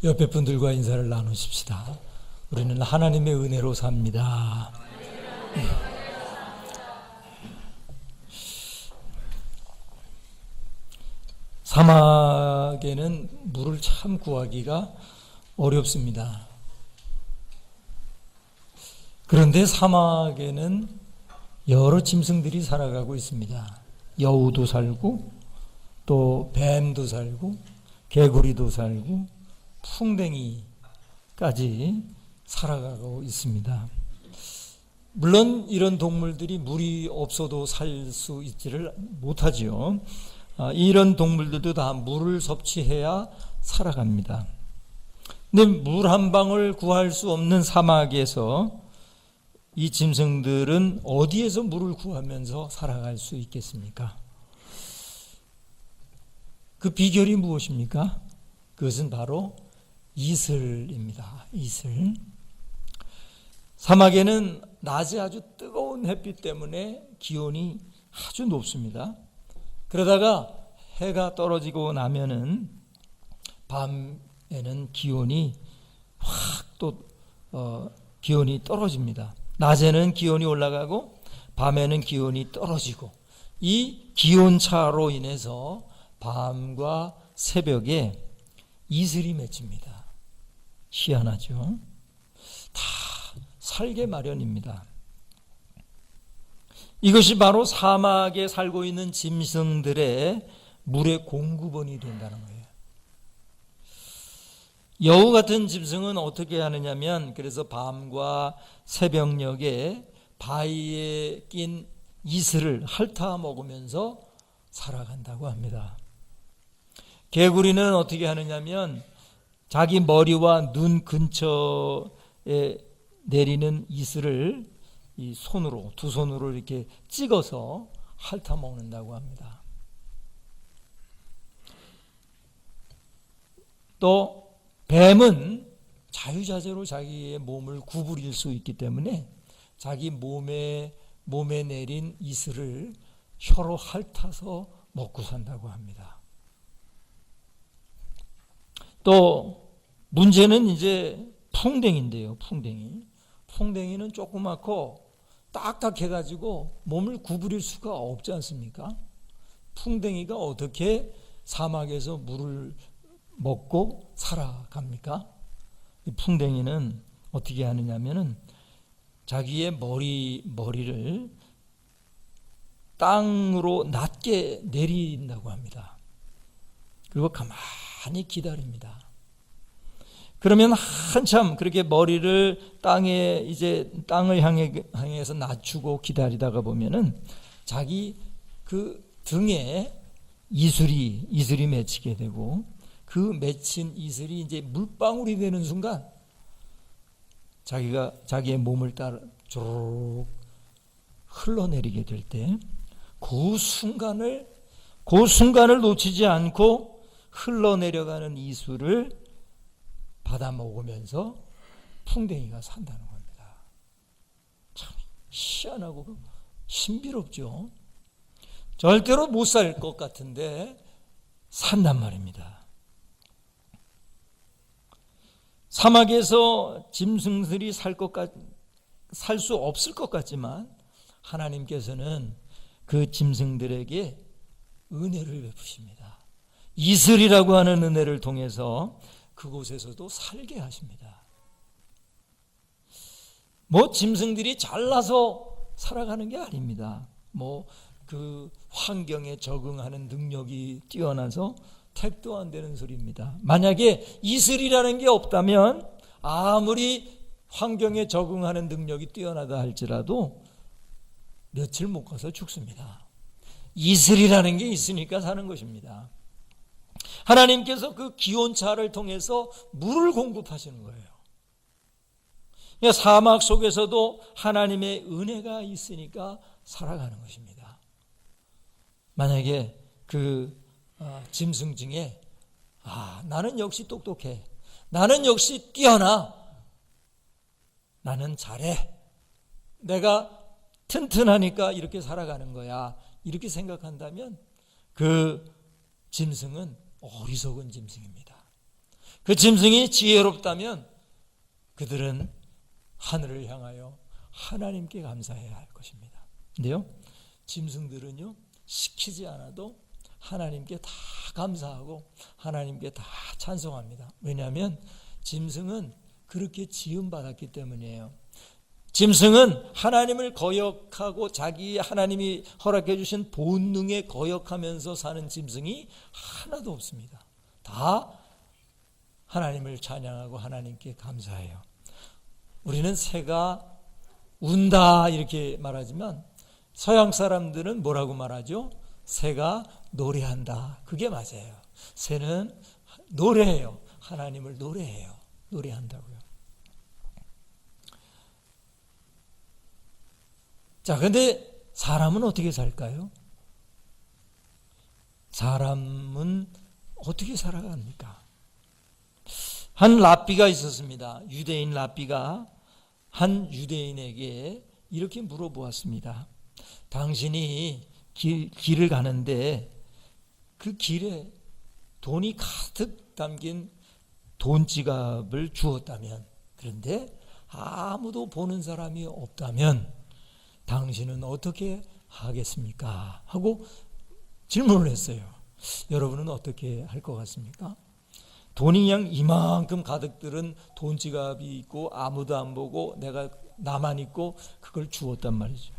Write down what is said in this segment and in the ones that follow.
옆에 분들과 인사를 나누십시다. 우리는 하나님의 은혜로 삽니다. 사막에는 물을 참 구하기가 어렵습니다. 그런데 사막에는 여러 짐승들이 살아가고 있습니다. 여우도 살고 또 뱀도 살고 개구리도 살고 풍뎅이까지 살아가고 있습니다. 물론 이런 동물들이 물이 없어도 살 수 있지를 못하지요. 이런 동물들도 다 물을 섭취해야 살아갑니다. 근데 물 한 방울 구할 수 없는 사막에서 이 짐승들은 어디에서 물을 구하면서 살아갈 수 있겠습니까? 그 비결이 무엇입니까? 그것은 바로 이슬입니다. 이슬. 사막에는 낮에 아주 뜨거운 햇빛 때문에 기온이 아주 높습니다. 그러다가 해가 떨어지고 나면은 밤에는 기온이 확 또 기온이 떨어집니다. 낮에는 기온이 올라가고 밤에는 기온이 떨어지고, 이 기온차로 인해서 밤과 새벽에 이슬이 맺힙니다. 희한하죠? 다 살게 마련입니다. 이것이 바로 사막에 살고 있는 짐승들의 물의 공급원이 된다는 거예요. 여우 같은 짐승은 어떻게 하느냐면, 그래서 밤과 새벽녘에 바위에 낀 이슬을 핥아 먹으면서 살아간다고 합니다. 개구리는 어떻게 하느냐면 자기 머리와 눈 근처에 내리는 이슬을 이 손으로, 두 손으로 이렇게 찍어서 핥아 먹는다고 합니다. 또 뱀은 자유자재로 자기의 몸을 구부릴 수 있기 때문에 자기 몸에 내린 이슬을 혀로 핥아서 먹고 산다고 합니다. 또 문제는 이제 풍뎅이인데요. 풍뎅이는 조그맣고 딱딱해가지고 몸을 구부릴 수가 없지 않습니까? 풍뎅이가 어떻게 사막에서 물을 먹고 살아갑니까? 이 풍뎅이는 어떻게 하느냐면은 자기의 머리를 땅으로 낮게 내린다고 합니다. 그리고 가만히 기다립니다. 그러면 한참 그렇게 머리를 땅을 향해서 낮추고 기다리다가 보면은 자기 그 등에 이슬이 맺히게 되고, 그 맺힌 이슬이 이제 물방울이 되는 순간 자기의 몸을 따라 쭉 흘러내리게 될 때, 그 순간을 놓치지 않고 흘러내려가는 이슬을 받아 먹으면서 풍뎅이가 산다는 겁니다. 참 희한하고 신비롭죠. 절대로 못 살 것 같은데 산단 말입니다. 사막에서 짐승들이 살 수 없을 것 같지만 하나님께서는 그 짐승들에게 은혜를 베푸십니다. 이슬이라고 하는 은혜를 통해서 그곳에서도 살게 하십니다. 짐승들이 잘나서 살아가는 게 아닙니다. 그 환경에 적응하는 능력이 뛰어나서 택도 안 되는 소리입니다. 만약에 이슬이라는 게 없다면 아무리 환경에 적응하는 능력이 뛰어나다 할지라도 며칠 못 가서 죽습니다. 이슬이라는 게 있으니까 사는 것입니다. 하나님께서 그 기온차를 통해서 물을 공급하시는 거예요. 사막 속에서도 하나님의 은혜가 있으니까 살아가는 것입니다. 만약에 그 짐승 중에 나는 역시 똑똑해, 나는 역시 뛰어나, 나는 잘해, 내가 튼튼하니까 이렇게 살아가는 거야, 이렇게 생각한다면 그 짐승은 어리석은 짐승입니다. 그 짐승이 지혜롭다면 그들은 하늘을 향하여 하나님께 감사해야 할 것입니다. 근데요, 짐승들은요, 시키지 않아도 하나님께 다 감사하고 하나님께 다 찬송합니다. 왜냐하면 짐승은 그렇게 지음받았기 때문이에요. 짐승은 하나님을 거역하고 자기 하나님이 허락해 주신 본능에 거역하면서 사는 짐승이 하나도 없습니다. 다 하나님을 찬양하고 하나님께 감사해요. 우리는 새가 운다 이렇게 말하지만 서양 사람들은 뭐라고 말하죠? 새가 노래한다. 그게 맞아요. 새는 노래해요. 하나님을 노래해요. 노래한다고요. 자, 근데 사람은 어떻게 살까요? 사람은 어떻게 살아갑니까? 한 랍비가 있었습니다. 유대인 랍비가 한 유대인에게 이렇게 물어보았습니다. 당신이 길을 가는데 그 길에 돈이 가득 담긴 돈 지갑을 주었다면, 그런데 아무도 보는 사람이 없다면 당신은 어떻게 하겠습니까? 하고 질문을 했어요. 여러분은 어떻게 할 것 같습니까? 돈이 그냥 이만큼 가득 들은 돈 지갑이 있고 아무도 안 보고 내가 나만 있고 그걸 주었단 말이죠.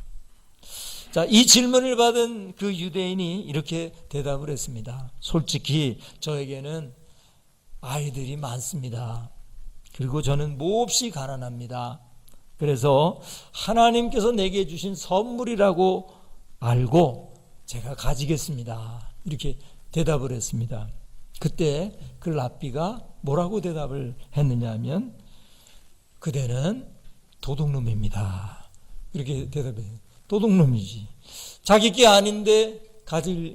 자, 이 질문을 받은 그 유대인이 이렇게 대답을 했습니다. 솔직히 저에게는 아이들이 많습니다. 그리고 저는 몹시 가난합니다. 그래서 하나님께서 내게 주신 선물이라고 알고 제가 가지겠습니다. 이렇게 대답을 했습니다. 그때 그 랍비가 뭐라고 대답을 했느냐 하면 그대는 도둑놈입니다. 이렇게 대답해요. 도둑놈이지. 자기 게 아닌데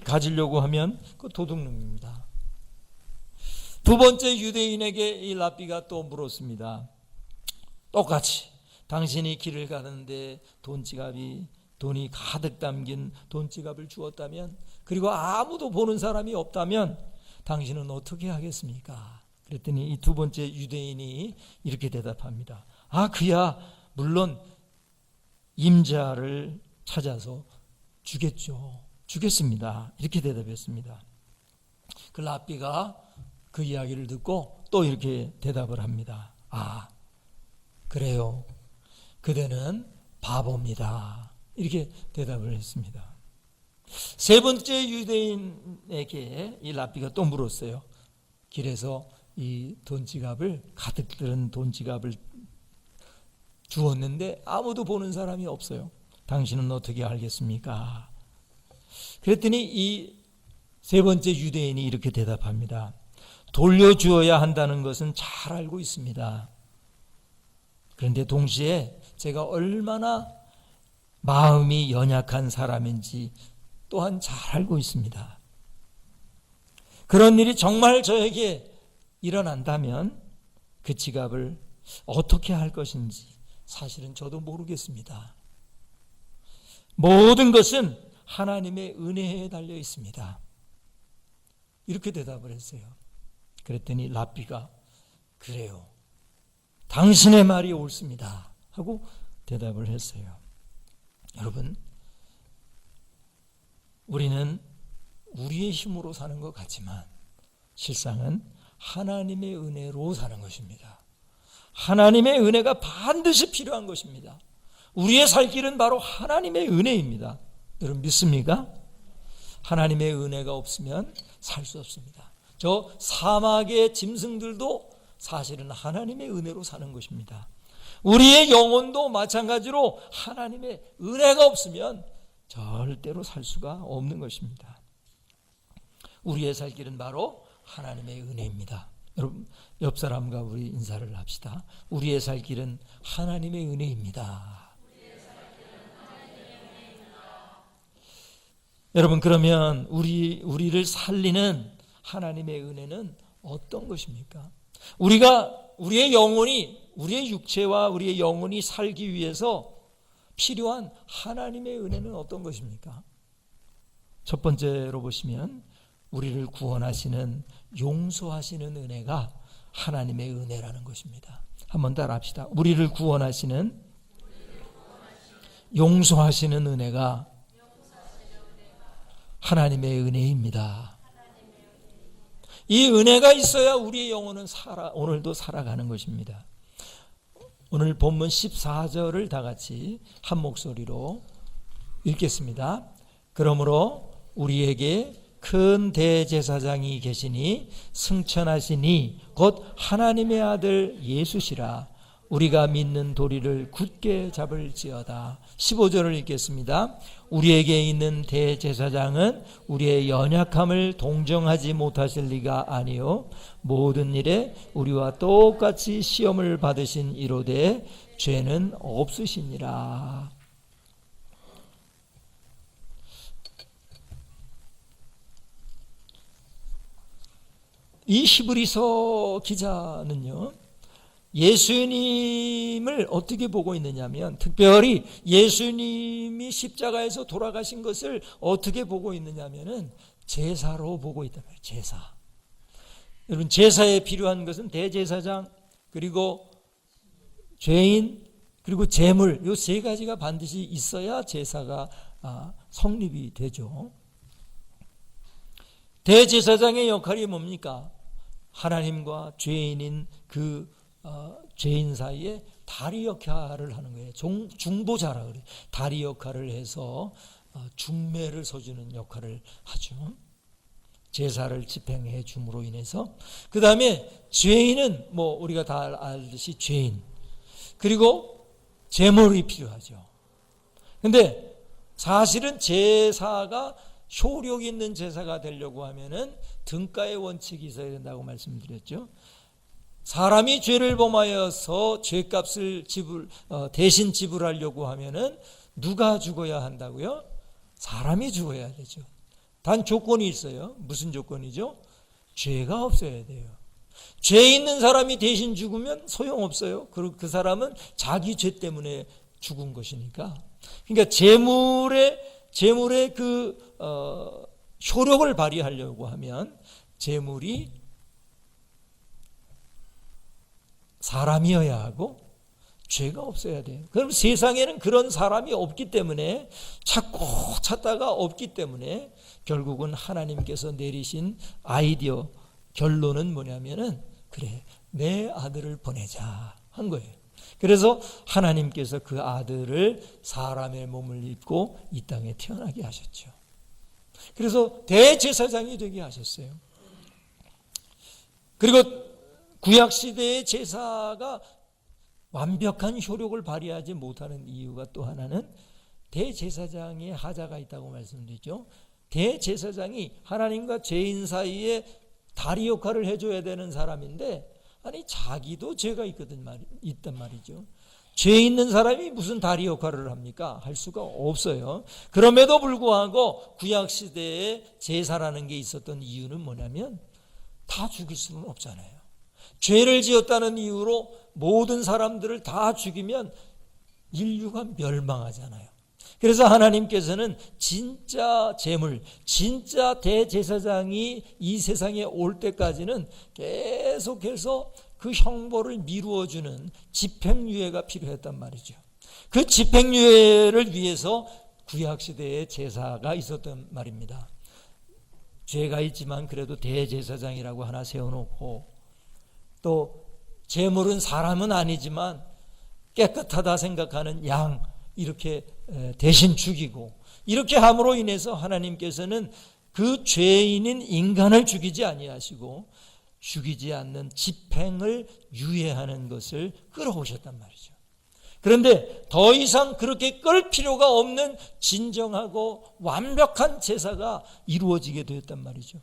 가지려고 하면 그 도둑놈입니다. 두 번째 유대인에게 이 랍비가 또 물었습니다. 똑같이 당신이 길을 가는데 돈이 가득 담긴 돈 지갑을 주었다면, 그리고 아무도 보는 사람이 없다면 당신은 어떻게 하겠습니까? 그랬더니 이 두 번째 유대인이 이렇게 대답합니다. 그야 물론 임자를 찾아서 주겠습니다. 이렇게 대답했습니다. 그 랍비가 그 이야기를 듣고 또 이렇게 대답을 합니다. 그래요. 그대는 바보입니다. 이렇게 대답을 했습니다. 세 번째 유대인에게 이 랍비가 또 물었어요. 길에서 이 가득 들은 돈 지갑을 주었는데 아무도 보는 사람이 없어요. 당신은 어떻게 알겠습니까? 그랬더니 이 세 번째 유대인이 이렇게 대답합니다. 돌려주어야 한다는 것은 잘 알고 있습니다. 그런데 동시에 제가 얼마나 마음이 연약한 사람인지 또한 잘 알고 있습니다. 그런 일이 정말 저에게 일어난다면 그 지갑을 어떻게 할 것인지 사실은 저도 모르겠습니다. 모든 것은 하나님의 은혜에 달려 있습니다. 이렇게 대답을 했어요. 그랬더니 랍비가 그래요. 당신의 말이 옳습니다. 하고 대답을 했어요. 여러분, 우리는 우리의 힘으로 사는 것 같지만 실상은 하나님의 은혜로 사는 것입니다. 하나님의 은혜가 반드시 필요한 것입니다. 우리의 살 길은 바로 하나님의 은혜입니다. 여러분 믿습니까? 하나님의 은혜가 없으면 살 수 없습니다. 저 사막의 짐승들도 사실은 하나님의 은혜로 사는 것입니다. 우리의 영혼도 마찬가지로 하나님의 은혜가 없으면 절대로 살 수가 없는 것입니다. 우리의 살 길은 바로 하나님의 은혜입니다. 여러분, 옆 사람과 우리 인사를 합시다. 우리의 살 길은 하나님의 은혜입니다. 여러분, 그러면 우리를 살리는 하나님의 은혜는 어떤 것입니까? 우리의 영혼이, 우리의 육체와 우리의 영혼이 살기 위해서 필요한 하나님의 은혜는 어떤 것입니까? 첫 번째로 보시면 우리를 구원하시는, 용서하시는 은혜가 하나님의 은혜라는 것입니다. 한번 따라합시다. 우리를 구원하시는, 용서하시는 은혜가 하나님의 은혜입니다. 이 은혜가 있어야 우리의 영혼은 오늘도 살아가는 것입니다. 오늘 본문 14절을 다 같이 한 목소리로 읽겠습니다. 그러므로 우리에게 큰 대제사장이 계시니 승천하시니 곧 하나님의 아들 예수시라. 우리가 믿는 도리를 굳게 잡을지어다. 15절을 읽겠습니다. 우리에게 있는 대제사장은 우리의 연약함을 동정하지 못하실 리가 아니요 모든 일에 우리와 똑같이 시험을 받으신 이로되 죄는 없으시니라. 이 히브리서 기자는요, 예수님을 어떻게 보고 있느냐면, 특별히 예수님이 십자가에서 돌아가신 것을 어떻게 보고 있느냐면은 제사로 보고 있단 말이에요. 제사. 여러분, 제사에 필요한 것은 대제사장, 그리고 죄인, 그리고 제물, 이 세 가지가 반드시 있어야 제사가 성립이 되죠. 대제사장의 역할이 뭡니까? 하나님과 죄인인 그 죄인 사이에 다리 역할을 하는 거예요. 중보자라 그래요. 다리 역할을 해서 중매를 서주는 역할을 하죠. 제사를 집행해 줌으로 인해서. 그 다음에 죄인은 우리가 다 알듯이 죄인, 그리고 제물이 필요하죠. 근데 사실은 제사가 효력 있는 제사가 되려고 하면은 등가의 원칙이 있어야 된다고 말씀드렸죠. 사람이 죄를 범하여서 죄값을 대신 지불하려고 하면은 누가 죽어야 한다고요? 사람이 죽어야 되죠. 단 조건이 있어요. 무슨 조건이죠? 죄가 없어야 돼요. 죄 있는 사람이 대신 죽으면 소용없어요. 그리고 그 사람은 자기 죄 때문에 죽은 것이니까. 그러니까 제물의 그 효력을 발휘하려고 하면 제물이 사람이어야 하고 죄가 없어야 돼요. 그럼 세상에는 그런 사람이 없기 때문에 찾다가 없기 때문에 결국은 하나님께서 내리신 아이디어 결론은 뭐냐면은 그래, 내 아들을 보내자 한 거예요. 그래서 하나님께서 그 아들을 사람의 몸을 입고 이 땅에 태어나게 하셨죠. 그래서 대제사장이 되게 하셨어요. 그리고 구약시대의 제사가 완벽한 효력을 발휘하지 못하는 이유가 또 하나는 대제사장의 하자가 있다고 말씀드리죠. 대제사장이 하나님과 죄인 사이에 다리 역할을 해줘야 되는 사람인데, 아니 자기도 죄가 있단 말이죠. 죄 있는 사람이 무슨 다리 역할을 합니까? 할 수가 없어요. 그럼에도 불구하고 구약시대에 제사라는 게 있었던 이유는 뭐냐면 다 죽일 수는 없잖아요. 죄를 지었다는 이유로 모든 사람들을 다 죽이면 인류가 멸망하잖아요. 그래서 하나님께서는 진짜 제물, 진짜 대제사장이 이 세상에 올 때까지는 계속해서 그 형벌을 미루어주는 집행유예가 필요했단 말이죠. 그 집행유예를 위해서 구약시대에 제사가 있었단 말입니다. 죄가 있지만 그래도 대제사장이라고 하나 세워놓고, 또 제물은 사람은 아니지만 깨끗하다 생각하는 양 이렇게 대신 죽이고, 이렇게 함으로 인해서 하나님께서는 그 죄인인 인간을 죽이지 아니하시고 죽이지 않는 집행을 유예하는 것을 끌어오셨단 말이죠. 그런데 더 이상 그렇게 끌 필요가 없는 진정하고 완벽한 제사가 이루어지게 되었단 말이죠.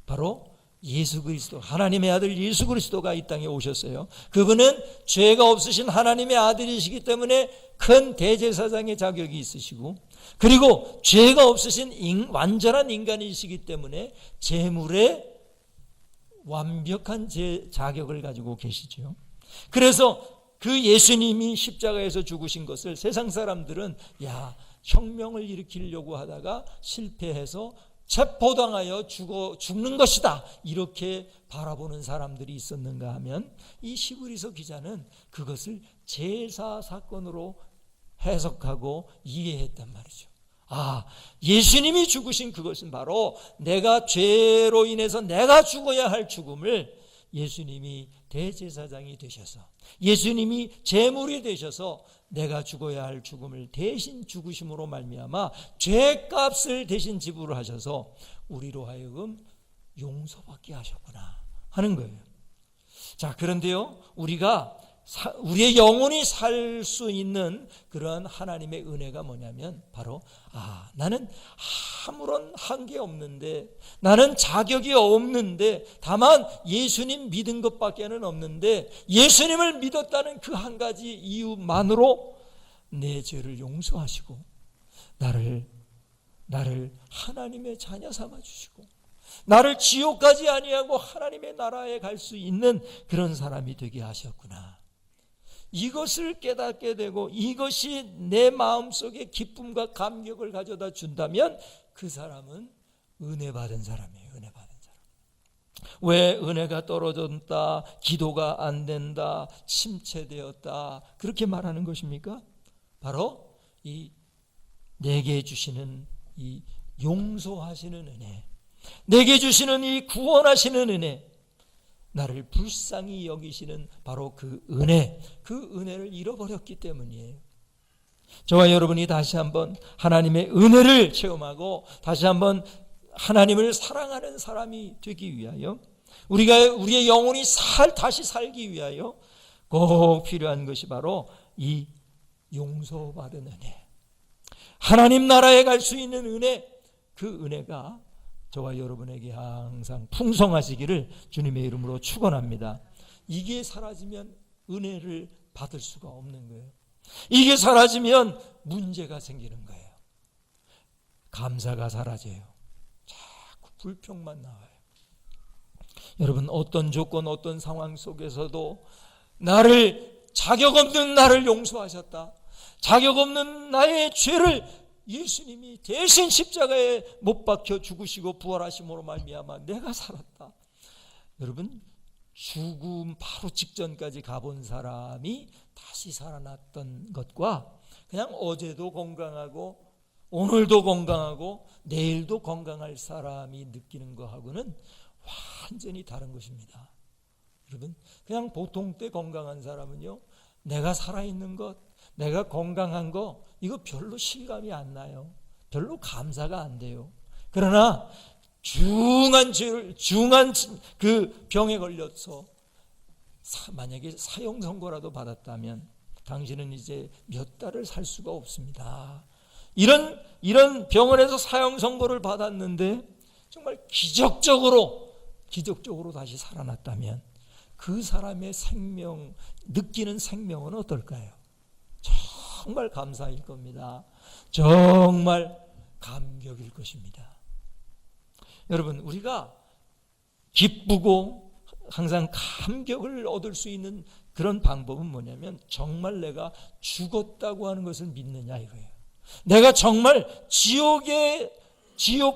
바로 예수 그리스도, 하나님의 아들 예수 그리스도가 이 땅에 오셨어요. 그분은 죄가 없으신 하나님의 아들이시기 때문에 큰 대제사장의 자격이 있으시고, 그리고 죄가 없으신 완전한 인간이시기 때문에 제물의 완벽한 자격을 가지고 계시죠. 그래서 그 예수님이 십자가에서 죽으신 것을 세상 사람들은 혁명을 일으키려고 하다가 실패해서 체포당하여 죽는 것이다, 이렇게 바라보는 사람들이 있었는가 하면 이 시브리서 기자는 그것을 제사 사건으로 해석하고 이해했단 말이죠. 예수님이 죽으신 그것은 바로 내가 죄로 인해서 내가 죽어야 할 죽음을 예수님이 대제사장이 되셔서, 예수님이 제물이 되셔서 내가 죽어야 할 죽음을 대신 죽으심으로 말미암아 죄값을 대신 지불하셔서 우리로 하여금 용서받게 하셨구나 하는 거예요. 자, 그런데요, 우리의 영혼이 살 수 있는 그런 하나님의 은혜가 뭐냐면 바로 나는 아무런 한계 없는데, 나는 자격이 없는데, 다만 예수님 믿은 것밖에는 없는데 예수님을 믿었다는 그 한 가지 이유만으로 내 죄를 용서하시고 나를 하나님의 자녀 삼아 주시고 나를 지옥 가지 아니하고 하나님의 나라에 갈 수 있는 그런 사람이 되게 하셨구나. 이것을 깨닫게 되고 이것이 내 마음속에 기쁨과 감격을 가져다 준다면 그 사람은 은혜 받은 사람이에요. 은혜 받은 사람. 왜 은혜가 떨어졌다, 기도가 안 된다, 침체되었다 그렇게 말하는 것입니까? 바로 이 내게 주시는 이 용서하시는 은혜, 내게 주시는 이 구원하시는 은혜, 나를 불쌍히 여기시는 바로 그 은혜를 잃어버렸기 때문이에요. 저와 여러분이 다시 한번 하나님의 은혜를 체험하고 다시 한번 하나님을 사랑하는 사람이 되기 위하여, 우리의 영혼이 다시 살기 위하여 꼭 필요한 것이 바로 이 용서받은 은혜, 하나님 나라에 갈 수 있는 은혜, 그 은혜가 저와 여러분에게 항상 풍성하시기를 주님의 이름으로 축원합니다. 이게 사라지면 은혜를 받을 수가 없는 거예요. 이게 사라지면 문제가 생기는 거예요. 감사가 사라져요. 자꾸 불평만 나와요. 여러분, 어떤 조건, 어떤 상황 속에서도 자격 없는 나를 용서하셨다, 자격 없는 나의 죄를 예수님이 대신 십자가에 못 박혀 죽으시고 부활하심으로 말미암아 내가 살았다. 여러분, 죽음 바로 직전까지 가본 사람이 다시 살아났던 것과 그냥 어제도 건강하고 오늘도 건강하고 내일도 건강할 사람이 느끼는 것하고는 완전히 다른 것입니다. 여러분, 그냥 보통 때 건강한 사람은요, 내가 살아있는 것, 내가 건강한 거, 이거 별로 실감이 안 나요. 별로 감사가 안 돼요. 그러나 중한 그 병에 걸려서 만약에 사형 선고라도 받았다면 당신은 이제 몇 달을 살 수가 없습니다. 이런 병원에서 사형 선고를 받았는데 정말 기적적으로 다시 살아났다면 그 사람의 느끼는 생명은 어떨까요? 정말 감사일 겁니다. 정말 감격일 것입니다. 여러분, 우리가 기쁘고 항상 감격을 얻을 수 있는 그런 방법은 뭐냐면 정말 내가 죽었다고 하는 것을 믿느냐 이거예요. 내가 정말 지옥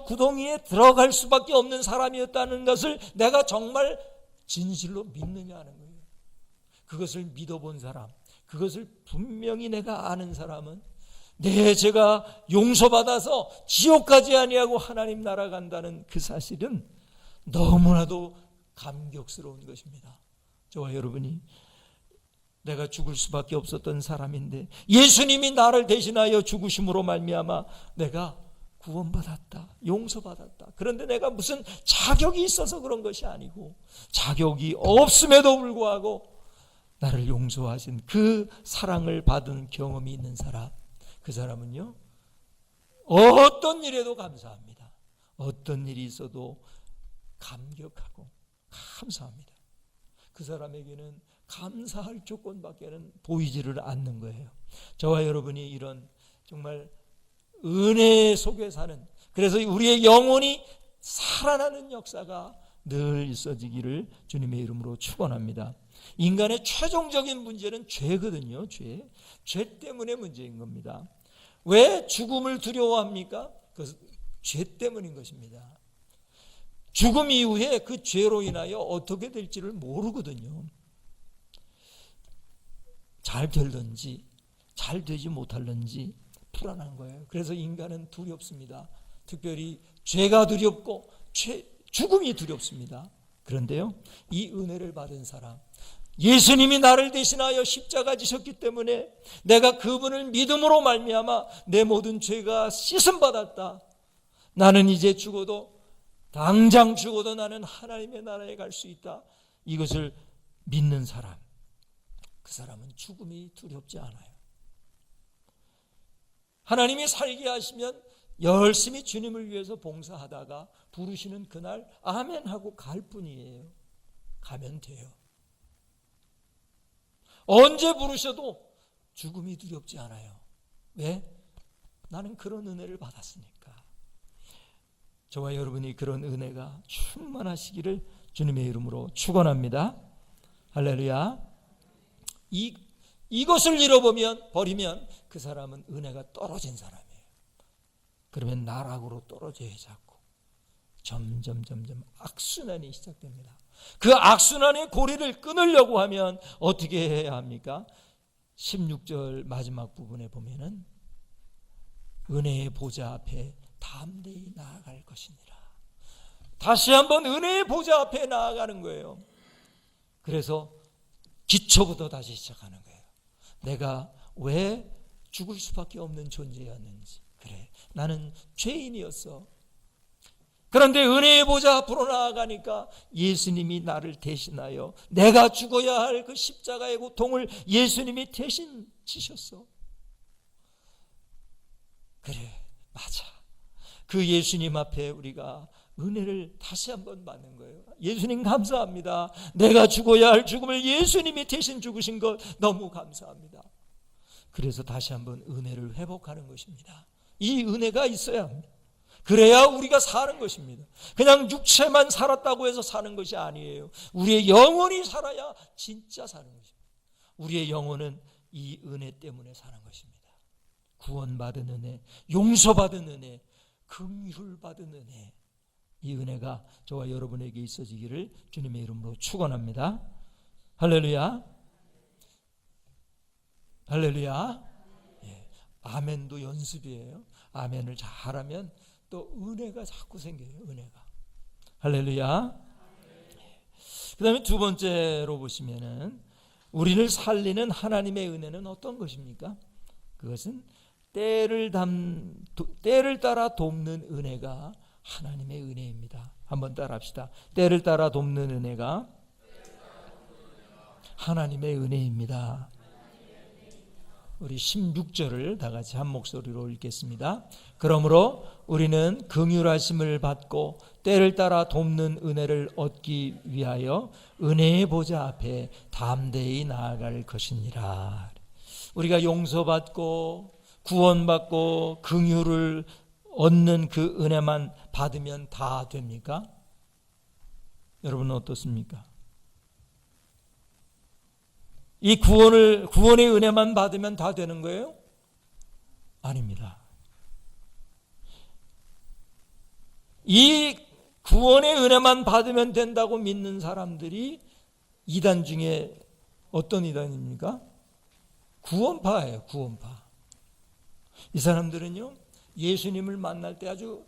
구덩이에 들어갈 수밖에 없는 사람이었다는 것을 내가 정말 진실로 믿느냐 하는 거예요. 그것을 믿어본 사람, 그것을 분명히 내가 아는 사람은 내 죄가 용서받아서 지옥 가지 아니하고 하나님 나라 간다는 그 사실은 너무나도 감격스러운 것입니다. 저와 여러분이 내가 죽을 수밖에 없었던 사람인데 예수님이 나를 대신하여 죽으심으로 말미암아 내가 구원받았다, 용서받았다. 그런데 내가 무슨 자격이 있어서 그런 것이 아니고 자격이 없음에도 불구하고 나를 용서하신 그 사랑을 받은 경험이 있는 사람, 그 사람은요 어떤 일에도 감사합니다. 어떤 일이 있어도 감격하고 감사합니다. 그 사람에게는 감사할 조건밖에는 보이지를 않는 거예요. 저와 여러분이 이런 정말 은혜 속에 사는, 그래서 우리의 영혼이 살아나는 역사가 늘 있어지기를 주님의 이름으로 축원합니다. 인간의 최종적인 문제는 죄거든요. 죄 때문에 문제인 겁니다. 왜 죽음을 두려워합니까? 죄 때문인 것입니다. 죽음 이후에 그 죄로 인하여 어떻게 될지를 모르거든요. 잘 될런지 잘 되지 못할런지 불안한 거예요. 그래서 인간은 두렵습니다. 특별히 죄가 두렵고 죽음이 두렵습니다. 그런데요, 이 은혜를 받은 사람, 예수님이 나를 대신하여 십자가 지셨기 때문에 내가 그분을 믿음으로 말미암아 내 모든 죄가 씻음받았다. 나는 이제 죽어도, 당장 죽어도 나는 하나님의 나라에 갈 수 있다. 이것을 믿는 사람, 그 사람은 죽음이 두렵지 않아요. 하나님이 살게 하시면 열심히 주님을 위해서 봉사하다가 부르시는 그날 아멘 하고 갈 뿐이에요. 가면 돼요. 언제 부르셔도 죽음이 두렵지 않아요. 왜? 나는 그런 은혜를 받았으니까. 저와 여러분이 그런 은혜가 충만하시기를 주님의 이름으로 축원합니다. 할렐루야. 이것을 버리면 그 사람은 은혜가 떨어진 사람이에요. 그러면 나락으로 떨어져야 자꾸 점점 악순환이 시작됩니다. 그 악순환의 고리를 끊으려고 하면 어떻게 해야 합니까? 16절 마지막 부분에 보면은 은혜의 보좌 앞에 담대히 나아갈 것이니라. 다시 한번 은혜의 보좌 앞에 나아가는 거예요. 그래서 기초부터 다시 시작하는 거예요. 내가 왜 죽을 수밖에 없는 존재였는지. 그래, 나는 죄인이었어. 그런데 은혜의 보좌 앞으로 나아가니까 예수님이 나를 대신하여 내가 죽어야 할 그 십자가의 고통을 예수님이 대신 지셨어. 그래, 맞아. 그 예수님 앞에 우리가 은혜를 다시 한번 받는 거예요. 예수님 감사합니다. 내가 죽어야 할 죽음을 예수님이 대신 죽으신 것 너무 감사합니다. 그래서 다시 한번 은혜를 회복하는 것입니다. 이 은혜가 있어야 합니다. 그래야 우리가 사는 것입니다. 그냥 육체만 살았다고 해서 사는 것이 아니에요. 우리의 영혼이 살아야 진짜 사는 것입니다. 우리의 영혼은 이 은혜 때문에 사는 것입니다. 구원받은 은혜, 용서받은 은혜, 긍휼받은 은혜, 이 은혜가 저와 여러분에게 있어지기를 주님의 이름으로 축원합니다. 할렐루야. 할렐루야. 예. 아멘도 연습이에요. 아멘을 잘하면 또 은혜가 자꾸 생겨요. 은혜가. 할렐루야. 그 다음에 두 번째로 보시면은 우리를 살리는 하나님의 은혜는 어떤 것입니까? 그것은 때를 따라 돕는 은혜가 하나님의 은혜입니다. 한번 따라 합시다. 때를 따라 돕는 은혜가 하나님의 은혜입니다. 우리 16절을 다 같이 한 목소리로 읽겠습니다. 그러므로 우리는 긍휼하심을 받고 때를 따라 돕는 은혜를 얻기 위하여 은혜의 보좌 앞에 담대히 나아갈 것이니라. 우리가 용서받고 구원받고 긍휼을 얻는 그 은혜만 받으면 다 됩니까? 여러분은 어떻습니까? 이 구원의 은혜만 받으면 다 되는 거예요? 아닙니다. 이 구원의 은혜만 받으면 된다고 믿는 사람들이 이단 중에 어떤 이단입니까? 구원파예요. 구원파. 이 사람들은요, 예수님을 만날 때 아주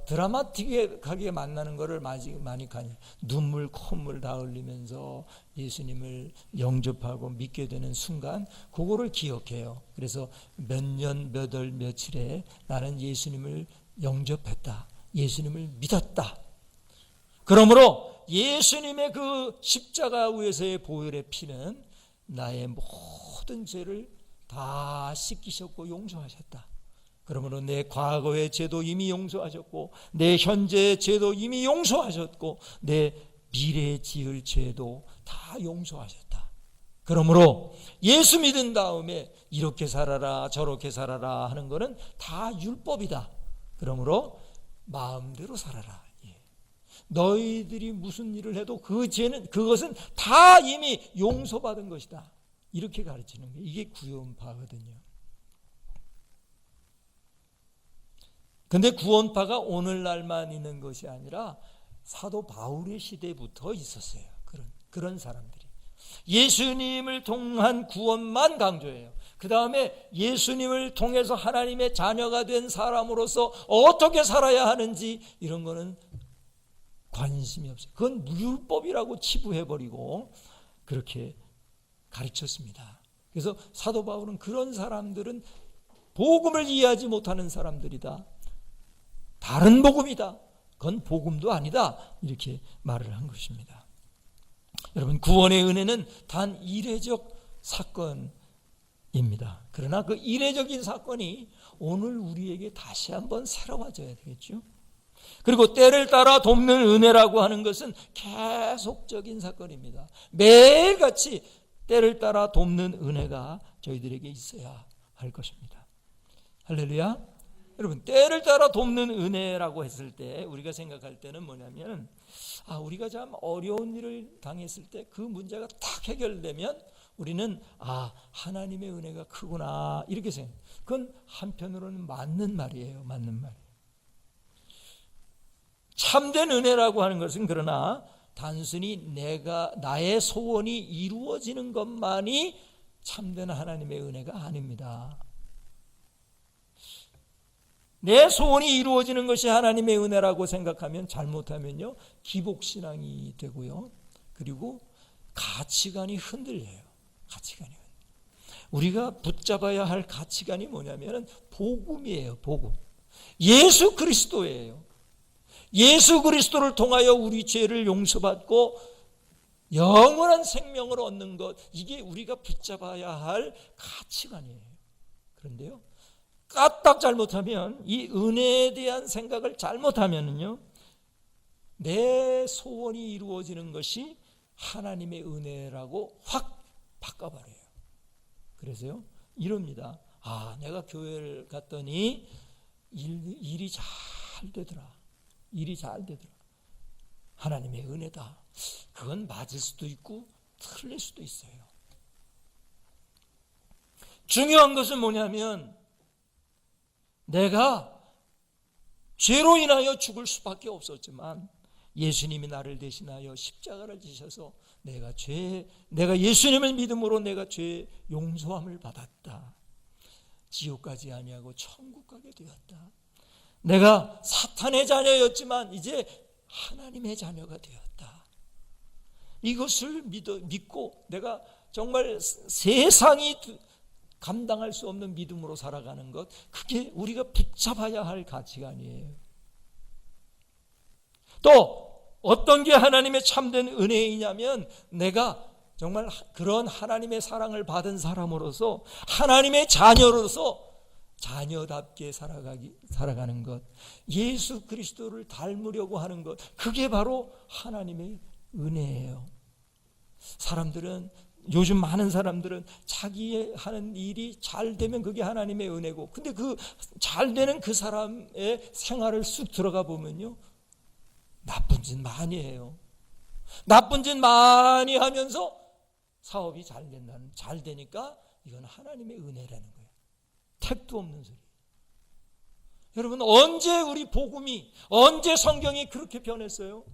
드라마틱하게 만나는 것을 많이 가요. 눈물 콧물 다 흘리면서 예수님을 영접하고 믿게 되는 순간 그거를 기억해요. 그래서 몇 년 몇 월 며칠에 나는 예수님을 영접했다, 예수님을 믿었다. 그러므로 예수님의 그 십자가 위에서의 보혈의 피는 나의 모든 죄를 다 씻기셨고 용서하셨다. 그러므로 내 과거의 죄도 이미 용서하셨고 내 현재의 죄도 이미 용서하셨고 내 미래에 지을 죄도 다 용서하셨다. 그러므로 예수 믿은 다음에 이렇게 살아라 저렇게 살아라 하는 것은 다 율법이다. 그러므로 마음대로 살아라. 너희들이 무슨 일을 해도 그 죄는, 그것은 다 이미 용서받은 것이다. 이렇게 가르치는 게 이게 구원파거든요. 근데 구원파가 오늘날만 있는 것이 아니라 사도 바울의 시대부터 있었어요. 그런 사람들이 예수님을 통한 구원만 강조해요. 그 다음에 예수님을 통해서 하나님의 자녀가 된 사람으로서 어떻게 살아야 하는지 이런 거는 관심이 없어요. 그건 율법이라고 치부해버리고 그렇게 가르쳤습니다. 그래서 사도 바울은 그런 사람들은 복음을 이해하지 못하는 사람들이다, 다른 복음이다, 그건 복음도 아니다, 이렇게 말을 한 것입니다. 여러분, 구원의 은혜는 단 이례적 사건입니다. 그러나 그 이례적인 사건이 오늘 우리에게 다시 한번 새로워져야 되겠죠. 그리고 때를 따라 돕는 은혜라고 하는 것은 계속적인 사건입니다. 매일같이 때를 따라 돕는 은혜가 저희들에게 있어야 할 것입니다. 할렐루야. 여러분, 때를 따라 돕는 은혜라고 했을 때 우리가 생각할 때는 뭐냐면, 우리가 참 어려운 일을 당했을 때 그 문제가 딱 해결되면 우리는 하나님의 은혜가 크구나, 이렇게 생각해요. 그건 한편으로는 맞는 말이에요. 맞는 말이에요. 참된 은혜라고 하는 것은 그러나 단순히 나의 소원이 이루어지는 것만이 참된 하나님의 은혜가 아닙니다. 내 소원이 이루어지는 것이 하나님의 은혜라고 생각하면, 잘못하면요, 기복신앙이 되고요, 그리고 가치관이 흔들려요. 가치관이. 우리가 붙잡아야 할 가치관이 뭐냐면 복음이에요. 복음. 예수 그리스도예요. 예수 그리스도를 통하여 우리 죄를 용서받고 영원한 생명을 얻는 것, 이게 우리가 붙잡아야 할 가치관이에요. 그런데요, 까딱 잘못하면, 이 은혜에 대한 생각을 잘못하면요, 내 소원이 이루어지는 것이 하나님의 은혜라고 확 바꿔버려요. 그래서요, 이럽니다. 내가 교회를 갔더니 일이 잘 되더라. 일이 잘 되더라. 하나님의 은혜다. 그건 맞을 수도 있고 틀릴 수도 있어요. 중요한 것은 뭐냐면, 내가 죄로 인하여 죽을 수밖에 없었지만 예수님이 나를 대신하여 십자가를 지셔서 내가 예수님을 믿음으로 내가 죄 용서함을 받았다. 지옥 가지 아니하고 천국 가게 되었다. 내가 사탄의 자녀였지만 이제 하나님의 자녀가 되었다. 이것을 믿고 내가 정말 세상이 감당할 수 없는 믿음으로 살아가는 것, 그게 우리가 붙잡아야 할 가치관이에요. 또 어떤 게 하나님의 참된 은혜이냐면, 내가 정말 그런 하나님의 사랑을 받은 사람으로서, 하나님의 자녀로서 자녀답게 살아가는 것, 예수 그리스도를 닮으려고 하는 것, 그게 바로 하나님의 은혜예요. 요즘 많은 사람들은 자기의 하는 일이 잘 되면 그게 하나님의 은혜고, 근데 그 잘 되는 그 사람의 생활을 쑥 들어가 보면요, 나쁜 짓 많이 해요. 나쁜 짓 많이 하면서 사업이 잘 되니까 이건 하나님의 은혜라는 거예요. 택도 없는 소리. 여러분, 언제 우리 복음이, 언제 성경이 그렇게 변했어요?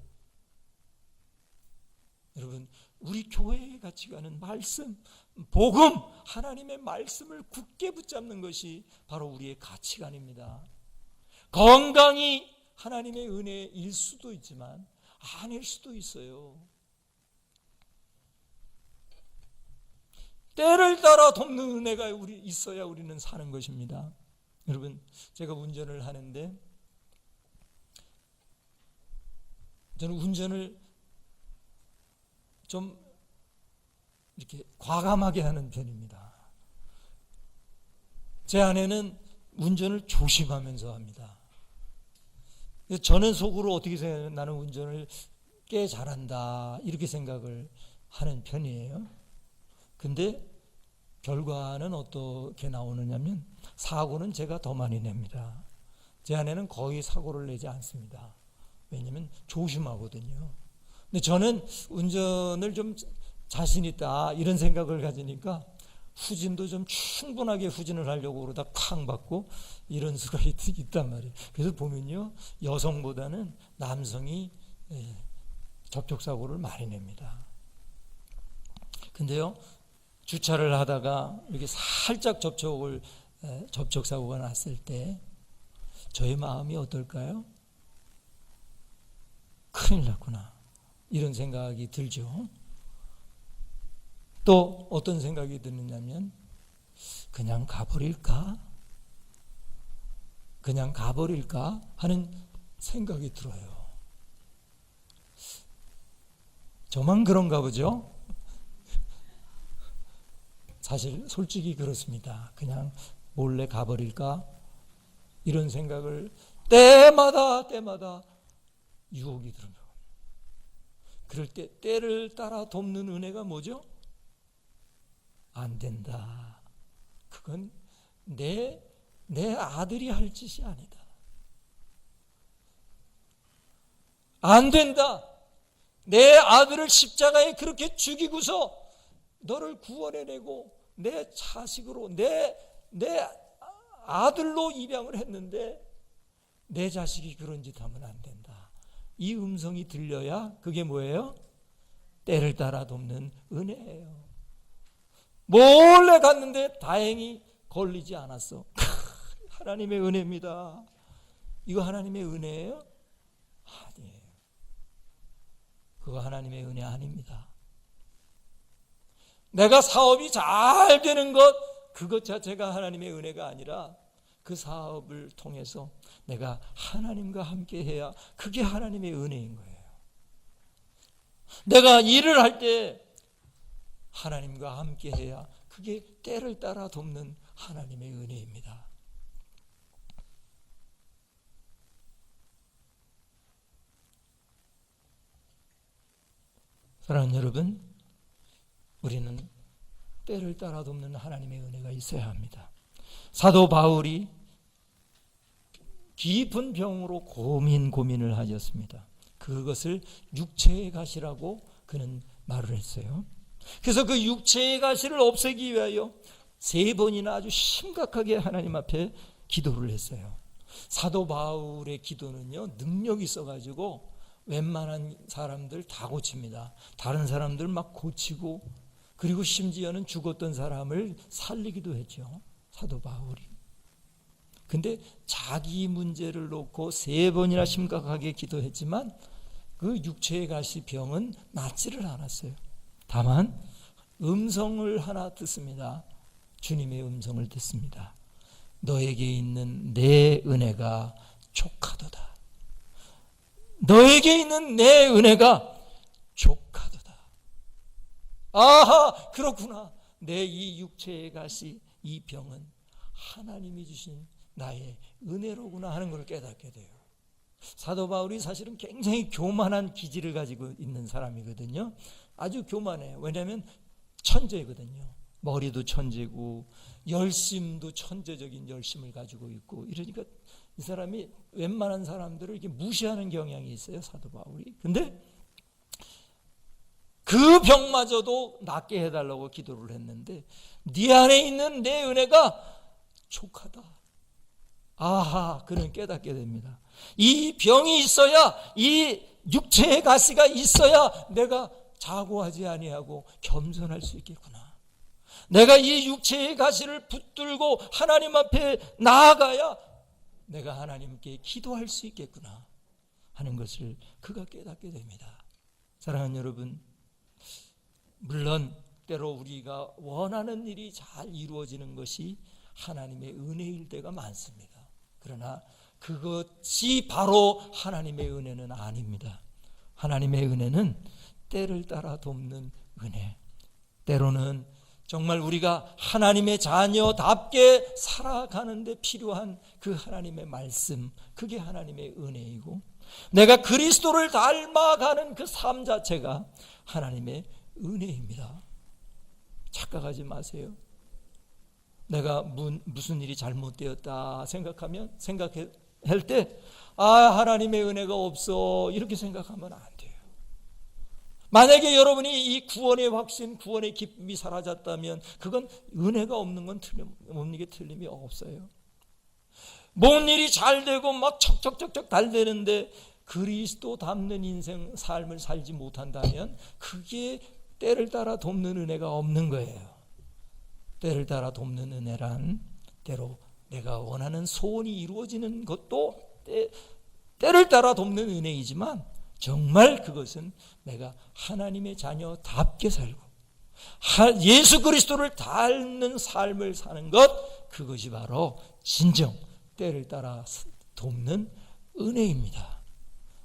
여러분, 우리 교회의 가치관은 말씀, 복음, 하나님의 말씀을 굳게 붙잡는 것이 바로 우리의 가치관입니다. 건강이 하나님의 은혜일 수도 있지만 아닐 수도 있어요. 때를 따라 돕는 은혜가 있어야 우리는 사는 것입니다. 여러분, 제가 운전을 하는데, 저는 운전을 좀 이렇게 과감하게 하는 편입니다. 제 아내는 운전을 조심하면서 합니다. 저는 속으로 어떻게 생각해요? 나는 운전을 꽤 잘한다, 이렇게 생각을 하는 편이에요. 근데 결과는 어떻게 나오느냐면, 사고는 제가 더 많이 냅니다. 제 아내는 거의 사고를 내지 않습니다. 왜냐하면 조심하거든요. 근데 저는 운전을 좀 자신 있다, 이런 생각을 가지니까 후진도 좀 충분하게 후진을 하려고 그러다 쾅 받고 이런 수가 있단 말이에요. 그래서 보면요, 여성보다는 남성이 접촉사고를 많이 냅니다. 근데요, 주차를 하다가 이렇게 살짝 접촉사고가 났을 때 저의 마음이 어떨까요? 큰일 났구나, 이런 생각이 들죠. 또 어떤 생각이 드느냐면 그냥 가버릴까 하는 생각이 들어요. 저만 그런가 보죠? 사실 솔직히 그렇습니다. 그냥 몰래 가버릴까? 이런 생각을 때마다 유혹이 들어요. 그럴 때 때를 따라 돕는 은혜가 뭐죠? 안 된다. 그건 내 아들이 할 짓이 아니다. 안 된다. 내 아들을 십자가에 그렇게 죽이고서 너를 구원해내고 내 자식으로 내 아들로 입양을 했는데 내 자식이 그런 짓 하면 안 된다. 이 음성이 들려야 그게 뭐예요? 때를 따라 돕는 은혜예요. 몰래 갔는데 다행히 걸리지 않았어. 하나님의 은혜입니다. 이거 하나님의 은혜예요? 아니에요. 그거 하나님의 은혜 아닙니다. 내가 사업이 잘 되는 것, 그것 자체가 하나님의 은혜가 아니라 그 사업을 통해서 내가 하나님과 함께 해야 그게 하나님의 은혜인 거예요. 내가 일을 할 때 하나님과 함께 해야 그게 때를 따라 돕는 하나님의 은혜입니다. 사랑하는 여러분, 우리는 때를 따라 돕는 하나님의 은혜가 있어야 합니다. 사도 바울이 깊은 병으로 고민을 하셨습니다. 그것을 육체의 가시라고 그는 말을 했어요. 그래서 그 육체의 가시를 없애기 위하여 3번이나 아주 심각하게 하나님 앞에 기도를 했어요. 사도 바울의 기도는요, 능력이 있어가지고 웬만한 사람들 다 고칩니다. 다른 사람들 막 고치고, 그리고 심지어는 죽었던 사람을 살리기도 했죠, 사도 바울이. 근데 자기 문제를 놓고 3번이나 심각하게 기도했지만 그 육체의 가시 병은 낫지를 않았어요. 다만 음성을 하나 듣습니다. 주님의 음성을 듣습니다. 너에게 있는 내 은혜가 족하도다. 너에게 있는 내 은혜가 족하도다. 아하, 그렇구나. 내 이 육체의 가시, 이 병은 하나님이 주신 나의 은혜로구나 하는 걸 깨닫게 돼요. 사도 바울이 사실은 굉장히 교만한 기질을 가지고 있는 사람이거든요. 아주 교만해요. 왜냐하면 천재거든요. 머리도 천재고 열심도 천재적인 열심을 가지고 있고, 이러니까 이 사람이 웬만한 사람들을 이렇게 무시하는 경향이 있어요, 사도 바울이. 근데 그 병마저도 낫게 해달라고 기도를 했는데 네 안에 있는 내 은혜가 족하다. 아하, 그는 깨닫게 됩니다. 이 병이 있어야, 이 육체의 가시가 있어야 내가 자고하지 아니하고 겸손할 수 있겠구나. 내가 이 육체의 가시를 붙들고 하나님 앞에 나아가야 내가 하나님께 기도할 수 있겠구나 하는 것을 그가 깨닫게 됩니다. 사랑하는 여러분, 물론 때로 우리가 원하는 일이 잘 이루어지는 것이 하나님의 은혜일 때가 많습니다. 그러나 그것이 바로 하나님의 은혜는 아닙니다. 하나님의 은혜는 때를 따라 돕는 은혜. 때로는 정말 우리가 하나님의 자녀답게 살아가는 데 필요한 그 하나님의 말씀, 그게 하나님의 은혜이고, 내가 그리스도를 닮아가는 그 삶 자체가 하나님의 은혜입니다. 착각하지 마세요. 내가 무슨 일이 잘못되었다 생각할 때, 하나님의 은혜가 없어, 이렇게 생각하면 안 돼요. 만약에 여러분이 이 구원의 확신, 구원의 기쁨이 사라졌다면 그건 은혜가 없는 건 틀림이 없어요. 뭔 일이 잘 되고 막 척척척척 달되는데 그리스도 닮는 인생 삶을 살지 못한다면 그게 때를 따라 돕는 은혜가 없는 거예요. 때를 따라 돕는 은혜란 때로 내가 원하는 소원이 이루어지는 것도 때를 따라 돕는 은혜이지만 정말 그것은 내가 하나님의 자녀답게 살고 예수 그리스도를 닮는 삶을 사는 것, 그것이 바로 진정 때를 따라 돕는 은혜입니다.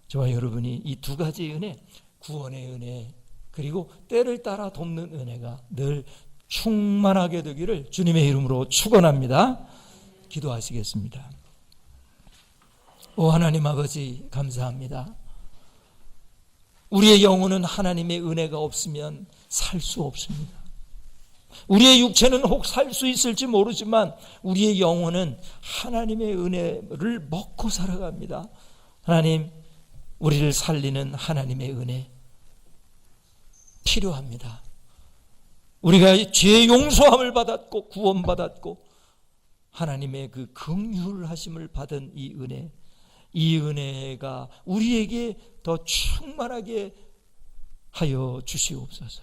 저와 여러분이 이 두 가지 은혜, 구원의 은혜 그리고 때를 따라 돕는 은혜가 늘 충만하게 되기를 주님의 이름으로 축원합니다. 기도하시겠습니다. 오 하나님 아버지, 감사합니다. 우리의 영혼은 하나님의 은혜가 없으면 살 수 없습니다. 우리의 육체는 혹 살 수 있을지 모르지만 우리의 영혼은 하나님의 은혜를 먹고 살아갑니다. 하나님, 우리를 살리는 하나님의 은혜 필요합니다. 우리가 죄 용서함을 받았고 구원받았고 하나님의 그 긍휼하심을 받은 이 은혜, 이 은혜가 우리에게 더 충만하게 하여 주시옵소서.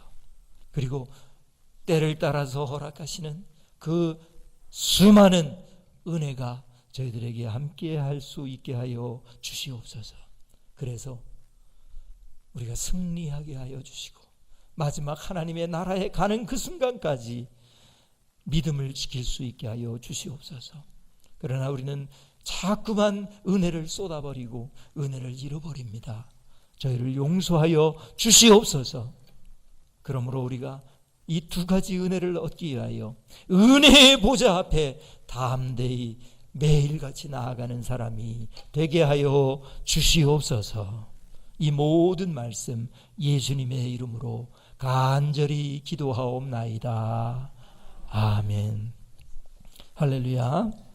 그리고 때를 따라서 허락하시는 그 수많은 은혜가 저희들에게 함께 할 수 있게 하여 주시옵소서. 그래서 우리가 승리하게 하여 주시고 마지막 하나님의 나라에 가는 그 순간까지 믿음을 지킬 수 있게 하여 주시옵소서. 그러나 우리는 자꾸만 은혜를 쏟아버리고 은혜를 잃어버립니다. 저희를 용서하여 주시옵소서. 그러므로 우리가 이 두 가지 은혜를 얻기 위하여 은혜의 보좌 앞에 담대히 매일같이 나아가는 사람이 되게 하여 주시옵소서. 이 모든 말씀 예수님의 이름으로 간절히 기도하옵나이다. 아멘. 할렐루야.